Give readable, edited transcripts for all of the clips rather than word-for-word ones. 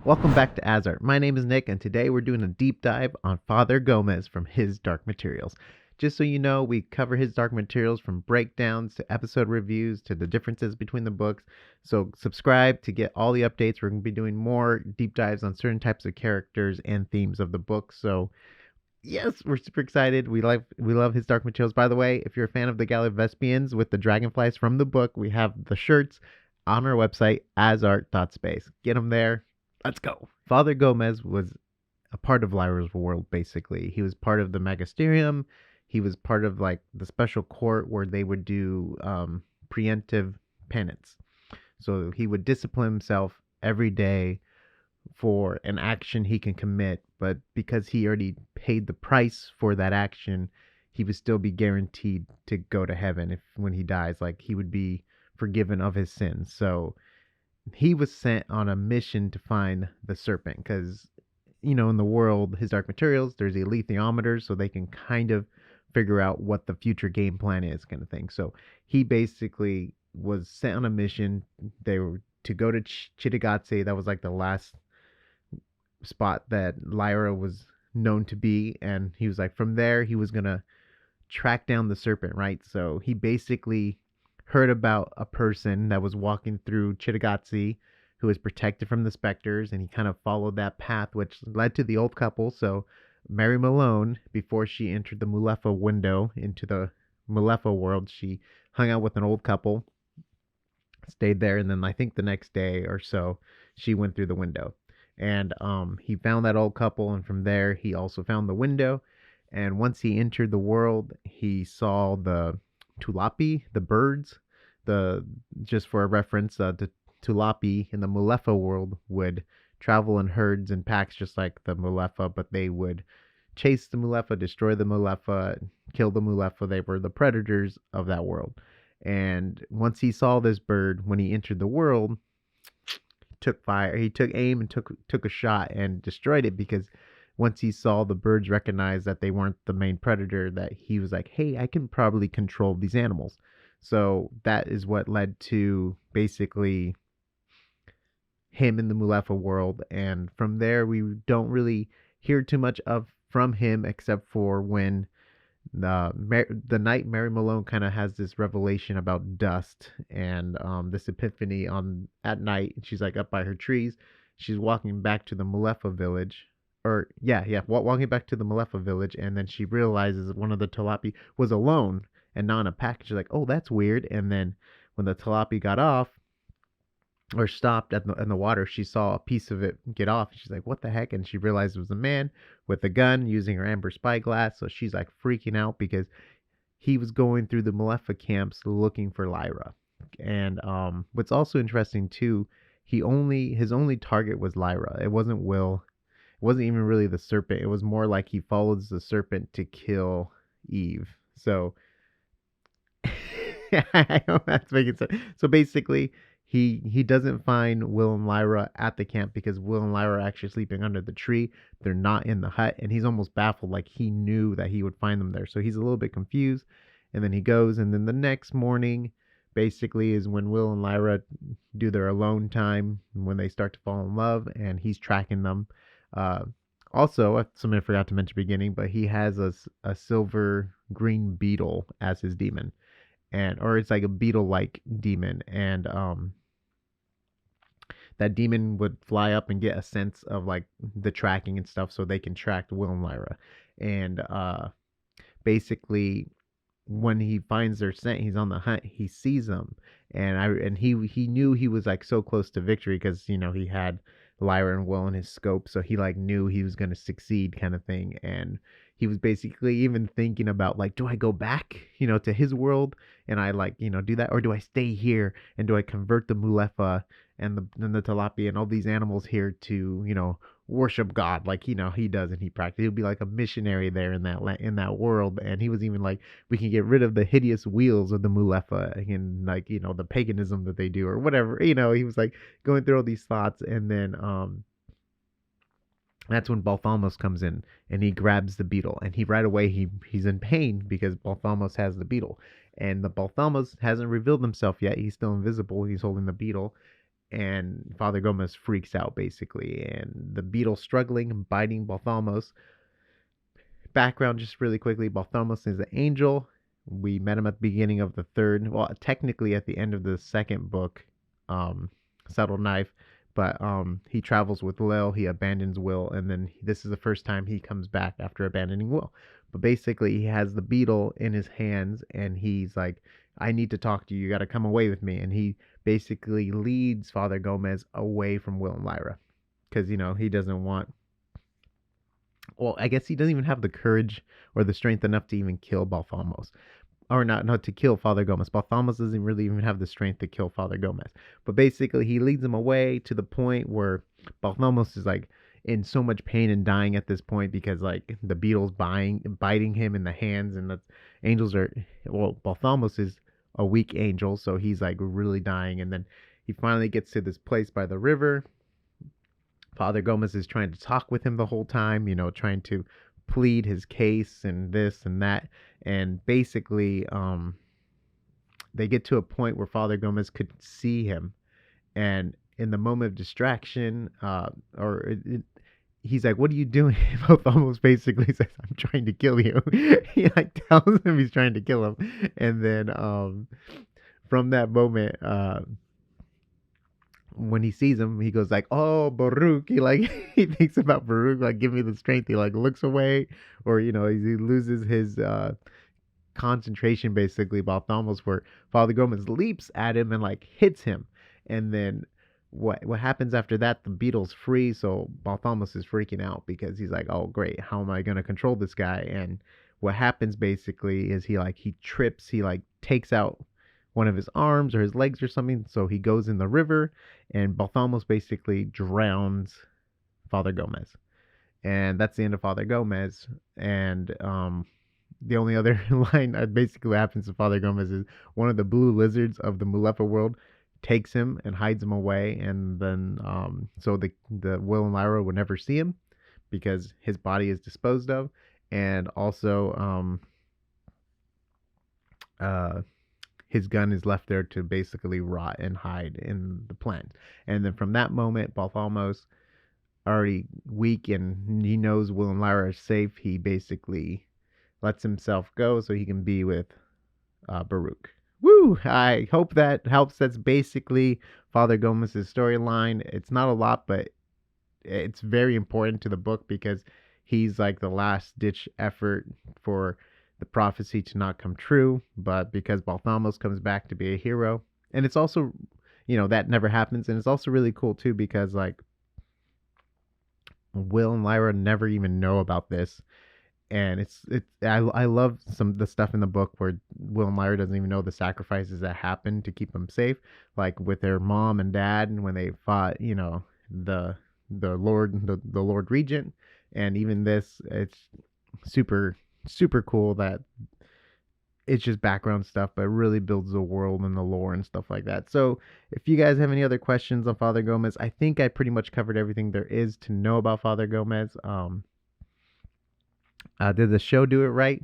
Welcome back to AsArt. My name is Nick, and today we're doing a deep dive on Father Gomez from His Dark Materials. Just so you know, we cover His Dark Materials from breakdowns to episode reviews to the differences between the books. So subscribe to get all the updates. We're going to be doing more deep dives on certain types of characters and themes of the book. So yes, we're super excited. We love His Dark Materials. By the way, if you're a fan of the Galavespians with the dragonflies from the book, we have the shirts on our website, asart.space. Get them there. Let's go. Father Gomez was a part of Lyra's world, basically. He was part of the Magisterium. He was part of like the special court where they would do preemptive penance. So he would discipline himself every day for an action he can commit, but because he already paid the price for that action, he would still be guaranteed to go to heaven if when he dies, like he would be forgiven of his sins. So he was sent on a mission to find the serpent because, in the world, His Dark Materials, there's alethiometers, so they can kind of figure out what the future game plan is, kind of thing. So he basically was sent on a mission. They were to go to Chitagatse. That was like the last spot that Lyra was known to be, and he was like, from there, he was gonna track down the serpent, right? So he basically heard about a person that was walking through Chitagatse who was protected from the specters, and he kind of followed that path, which led to the old couple. So Mary Malone, before she entered the Mulefa window into the Mulefa world, she hung out with an old couple, stayed there, and then I think the next day or so, she went through the window. And he found that old couple, and from there, he also found the window. And once he entered the world, he saw the Tulapi, the birds. The Just for a reference, the Tulapi in the Mulefa world would travel in herds and packs, just like the Mulefa, but they would chase the Mulefa, destroy the Mulefa, kill the Mulefa. They were the predators of that world. And once he saw this bird, when he entered the world, took fire. He took aim and took a shot and destroyed it because once he saw the birds recognize that they weren't the main predator, that he was like, hey, I can probably control these animals. So that is what led to basically him in the Mulefa world. And from there, we don't really hear too much from him except for when the night Mary Malone kind of has this revelation about dust and this epiphany on at night. She's like up by her trees. She's walking back to the Mulefa village, or walking back to the Mulefa village, and then she realizes one of the Talapi was alone and not in a pack. She's like, "Oh, that's weird." And then when the Talapi got off or stopped in the water, she saw a piece of it get off. She's like, "What the heck?" And she realized it was a man with a gun using her amber spyglass. So she's like freaking out because he was going through the Malefa camps looking for Lyra. And what's also interesting too, his only target was Lyra. It wasn't Will. It wasn't even really the serpent. It was more like he follows the serpent to kill Eve. So I hope that's making sense. So basically, he doesn't find Will and Lyra at the camp because Will and Lyra are actually sleeping under the tree. They're not in the hut, and he's almost baffled, like he knew that he would find them there. So he's a little bit confused, and then he goes, and then the next morning, basically, is when Will and Lyra do their alone time, when they start to fall in love, and he's tracking them. Also, something I forgot to mention at the beginning, but he has a silver green beetle as his demon, or it's like a beetle-like demon, and that demon would fly up and get a sense of like the tracking and stuff, so they can track Will and Lyra. And basically, when he finds their scent, he's on the hunt. He sees them, and he knew he was like so close to victory because he had Lyra and Will in his scope, so he like knew he was gonna succeed, kind of thing. And he was basically even thinking about like, do I go back, to his world and I like, do that, or do I stay here and do I convert the Mulefa and the Talapi and all these animals here to, worship God like he does, and he practices. He'll be like a missionary there in that world. And he was even like, we can get rid of the hideous wheels of the Mulefa and like the paganism that they do or whatever. He was like going through all these thoughts, and then that's when Balthamos comes in and he grabs the beetle, and right away he's in pain because Balthamos has the beetle, and the Balthamos hasn't revealed himself yet. He's still invisible. He's holding the beetle, and Father Gomez freaks out basically, and the beetle's struggling and biting Balthamos. Background just really quickly: Balthamos is an angel. We met him at the beginning of the third, well, technically at the end of the second book, um, Subtle Knife. But he travels with Lil, he abandons Will, and then this is the first time he comes back after abandoning Will. But basically, he has the beetle in his hands, and he's like, I need to talk to you. You got to come away with me. And he basically leads Father Gomez away from Will and Lyra because, he doesn't want, well, I guess he doesn't even have the courage or the strength enough to even kill Balthamos. Or not to kill Father Gomez. Balthamos doesn't really even have the strength to kill Father Gomez. But basically, he leads him away to the point where Balthamos is like in so much pain and dying at this point because like the beetle's biting him in the hands, and the angels are, well, Balthamos is a weak angel, so he's like really dying. And then he finally gets to this place by the river. Father Gomez is trying to talk with him the whole time, trying to plead his case and this and that. And basically, they get to a point where Father Gomez could see him. And in the moment of distraction, he's like, "What are you doing?" Both almost basically says, "I'm trying to kill you." He like tells him he's trying to kill him. And then from that moment, when he sees him, he goes like, "Oh, Baruch." He like he thinks about Baruch, like, "Give me the strength." He like looks away, or he loses his concentration basically. Balthamos, where Father Gomez leaps at him and like hits him, and then what happens after that? The beetle's free, so Balthamos is freaking out because he's like, "Oh great, how am I gonna control this guy?" And what happens basically is he trips, he like takes out one of his arms or his legs or something. So he goes in the river, and Balthamos basically drowns Father Gomez. And that's the end of Father Gomez. And the only other line that basically happens to Father Gomez is one of the blue lizards of the Mulefa world takes him and hides him away. And then so the Will and Lyra would never see him because his body is disposed of. And also his gun is left there to basically rot and hide in the plant. And then from that moment, Balthamos, already weak and he knows Will and Lyra are safe, he basically lets himself go so he can be with Baruch. Woo! I hope that helps. That's basically Father Gomez's storyline. It's not a lot, but it's very important to the book because he's like the last ditch effort for the prophecy to not come true, but because Balthamos comes back to be a hero. And it's also, that never happens. And it's also really cool too because like Will and Lyra never even know about this. And I love some of the stuff in the book where Will and Lyra doesn't even know the sacrifices that happened to keep them safe, like with their mom and dad, and when they fought, the Lord Regent. And even this, it's super super cool that it's just background stuff, but it really builds the world and the lore and stuff like that. So if you guys have any other questions on Father Gomez, I think I pretty much covered everything there is to know about Father Gomez. Did the show do it right?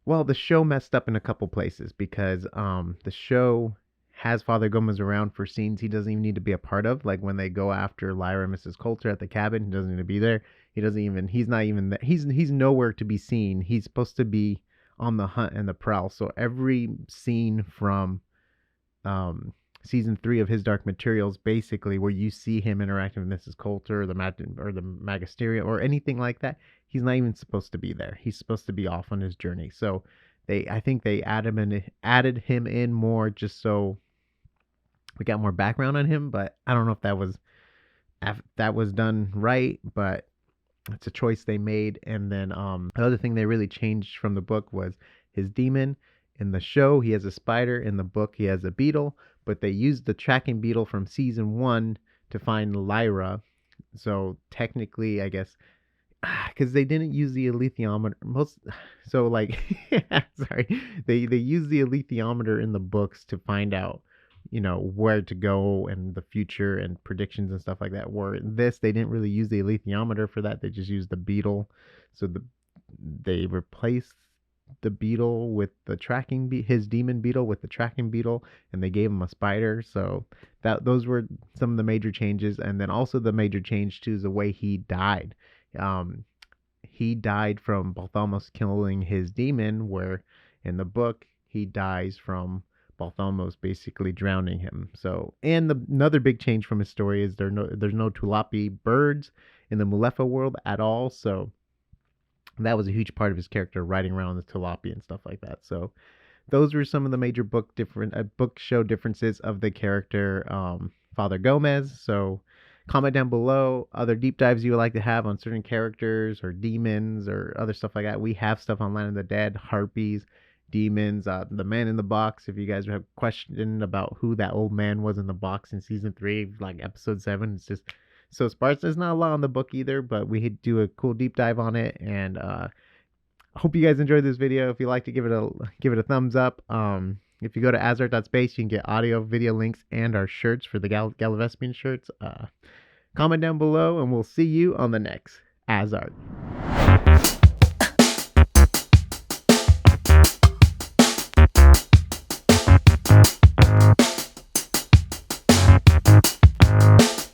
Well, the show messed up in a couple places because the show has Father Gomez around for scenes he doesn't even need to be a part of. Like when they go after Lyra and Mrs. Coulter at the cabin, he doesn't need to be there. He's not even there. He's nowhere to be seen. He's supposed to be on the hunt and the prowl. So every scene from season 3 of His Dark Materials, basically where you see him interacting with Mrs. Coulter or the Magisterium or anything like that, he's not even supposed to be there. He's supposed to be off on his journey. So I think they added him in more just so we got more background on him. But I don't know if that was done right, but it's a choice they made. And then the other thing they really changed from the book was his demon. In the show, he has a spider. In the book, he has a beetle. But they used the tracking beetle from season 1 to find Lyra. So technically, I guess, because they didn't use the alethiometer sorry, they used the alethiometer in the books to find out where to go and the future and predictions and stuff like that. Where in this, they didn't really use the alethiometer for that. They just used the beetle. So they replaced the beetle with the tracking his demon beetle with the tracking beetle, and they gave him a spider. So those were some of the major changes, and then also the major change to the way he died. Um, he died from Balthamos killing his demon, where in the book he dies from Balthamos basically drowning him. So, and another big change from his story is there's no Tulapi birds in the Mulefa world at all. So that was a huge part of his character, riding around on the Tulapi and stuff like that. So those were some of the major book show differences of the character Father Gomez. So comment down below other deep dives you would like to have on certain characters or demons or other stuff like that. We have stuff on Land of the Dead, harpies, demons, the man in the box. If you guys have a question about who that old man was in the box in season 3, like episode 7, it's just so sparse. There's not a lot on the book either, but we do a cool deep dive on it. And hope you guys enjoyed this video. If you like to give it a thumbs up. If you go to AsArt.space, you can get audio, video links, and our shirts for the Galavespian shirts. Comment down below, and we'll see you on the next AsArt.